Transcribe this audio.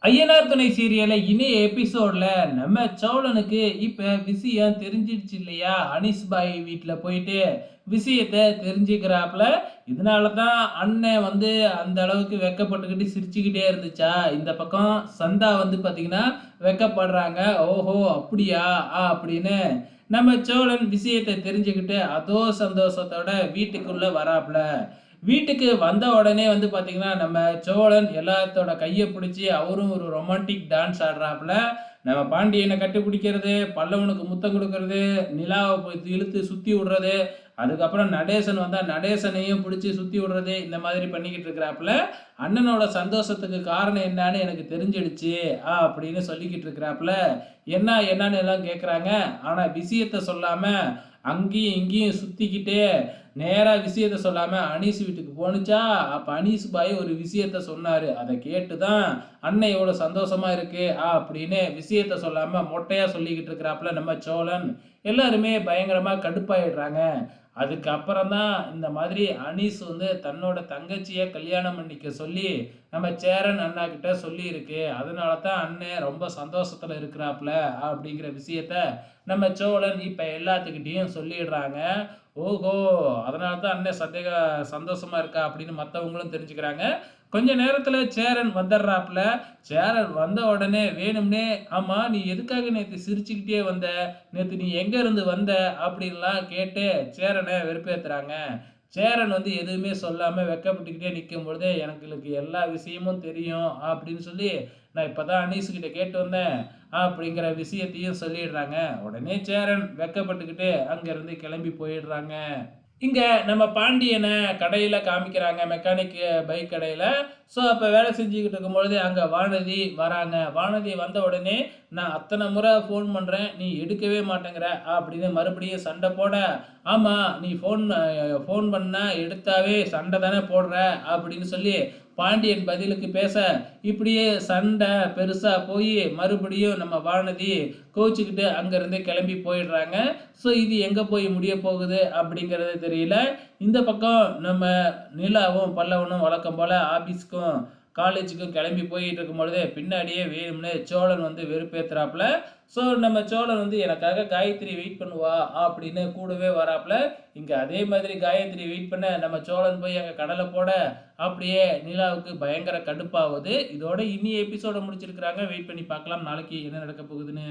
ஐயனார் துணை சீரியல்ல இனிய எபிசோட்ல நம்ம சோழனுக்கு இப்ப விஷயம் தெரிஞ்சிடுச்சு இல்லையா? அனீஸ் பாய் வீட்ல போயிட்டு விஷயத்த தெரிஞ்சுக்கிறாப்ல. இதனால தான் அண்ணன் வந்து அந்த அளவுக்கு வெட்கப்பட்டுக்கிட்டு சிரிச்சுக்கிட்டே இருந்துச்சா? இந்த பக்கம் சந்தா வந்து பார்த்தீங்கன்னா வெட்கப்படுறாங்க. ஓஹோ! அப்படியா? அப்படின்னு நம்ம சோழன் விஷயத்த தெரிஞ்சுக்கிட்டு அதோ சந்தோஷத்தோட வீட்டுக்குள்ள வராப்ல. வீட்டுக்கு வந்த உடனே வந்து பார்த்தீங்கன்னா, நம்ம சோழன் எல்லாத்தோட கைய பிடிச்சு அவரும் ஒரு ரொமான்டிக் டான்ஸ் ஆடுறாப்புல. நம்ம பாண்டியன கட்டிப்பிடிக்கிறது, பல்லவனுக்கு முத்தம் குடுக்கறது, நிலாவ போய் இழுத்து சுத்தி விடுறது, அதுக்கப்புறம் நடேசன் வந்தா நடேசனையும் பிடிச்சு சுத்தி விடுறது, இந்த மாதிரி பண்ணிக்கிட்டு இருக்கிறாப்புல. அண்ணனோட சந்தோஷத்துக்கு காரணம் என்னான்னு எனக்கு தெரிஞ்சிடுச்சு, அப்படின்னு சொல்லிக்கிட்டு இருக்கிறாப்புல. என்னான்னு எல்லாம் கேட்குறாங்க. ஆனா விஷயத்த சொல்லாம, அங்கேயும் இங்கேயும் சுத்திக்கிட்டே நேரா விஷயத்த சொல்லாம அனீஸ் வீட்டுக்கு போணுச்சா, அப்ப அனீஸ் பாய் ஒரு விஷயத்த சொன்னாரு. அத கேட்டு தான் அண்ணன் எவ்வளோ சந்தோஷமா இருக்கு அப்படின்னு விஷயத்த சொல்லாம மொட்டையா சொல்லிக்கிட்டு இருக்கிறாப்புல நம்ம சோழன். எல்லாருமே பயங்கரமா கடுப்பாயிடுறாங்க. அதுக்கப்புறம் தான் இந்த மாதிரி அனீஸ் வந்து தன்னோட தங்கச்சிய கல்யாணம் பண்ணிக்க சொல்லி நம்ம சேரன் அண்ணா கிட்ட சொல்லியிருக்கு. அதனால தான் அண்ணன் ரொம்ப சந்தோஷத்துல இருக்கிறாப்புல அப்படிங்கிற விஷயத்த நம்ம சோழன் இப்ப எல்லாத்துக்கிட்டயும் சொல்லிடுறாங்க. ஓஹோ! அதனால தான் அண்ணன் சந்தோஷமா இருக்கா அப்படின்னு மத்தவங்களும் தெரிஞ்சுக்கிறாங்க. கொஞ்ச நேரத்துல சேரன் வந்துடுறாப்புல. சேரன் வந்த உடனே வேணும்னே, "ஆமா நீ எதுக்காக நேத்து சிரிச்சுக்கிட்டே வந்த? நேத்து நீ எங்க இருந்து வந்த?" அப்படின்லாம் கேட்டு சேரன வெறுப்பேத்துறாங்க. சேரன் வந்து எதுவுமே சொல்லாம வெட்கப்பட்டுக்கிட்டே நிக்கும்பொழுது, "எனக்கு எல்லா விஷயமும் தெரியும்" அப்படின்னு சொல்லி, "நான் இப்பதான் அனீஸ்கிட்ட கேட்டு வந்தேன்" அப்படிங்கிற விஷயத்தையும் சொல்லிடுறாங்க. உடனே சேரன் வெட்கப்பட்டுக்கிட்டு அங்கிருந்து கிளம்பி போயிடுறாங்க. இங்க நம்ம பாண்டியன கடையில காமிக்கிறாங்க. மெக்கானிக் பைக் கடையில. ஸோ, அப்ப வேலை செஞ்சுக்கிட்டு இருக்கும்பொழுது, அங்க வானதி வராங்க. வானதி வந்த உடனே, "நான் அத்தன முறை ஃபோன் பண்றேன். நீ எடுக்கவே மாட்டேங்கிற" அப்படின்னு மறுபடியும் சண்டை போட, "ஆமா, நீ ஃபோன் பண்ணா எடுத்தாவே சண்டை தானே போடுற" அப்படின்னு சொல்லி பாண்டியன் பதிலுக்கு பேச, இப்படியே சண்டை பெருசா போயி, மறுபடியும் நம்ம வானதி கோவிச்சுக்கிட்டு அங்கருந்து கிளம்பி போயிடுறாங்க. ஸோ, இது எங்க போய் முடிய போகுது அப்படிங்கிறது தெரியல. இந்த பக்கம் நம்ம நிலாவும், பல்லவனும் வழக்கம் போல ஆபீஸ்க்கும், காலேஜுக்கும் கிளம்பி போயிட்டு இருக்கும்பொழுது, பின்னாடியே வேணும்னே சோழன் வந்து வெறுப்பேத்துறாப்புல. ஸோ, நம்ம சோழன் வந்து எனக்காக காயத்ரி வெயிட் பண்ணுவா அப்படின்னு கூடவே வராப்புல. இங்க அதே மாதிரி காயத்ரி வெயிட் பண்ண நம்ம சோழன் போய் அங்க கடல போட, அப்படியே நிலாவுக்கு பயங்கர கடுப்பாவுது. இதோட இன்னிய எபிசோட முடிச்சிருக்கிறாங்க. வெயிட் பண்ணி பார்க்கலாம் நாளைக்கு என்ன நடக்க போகுதுன்னு.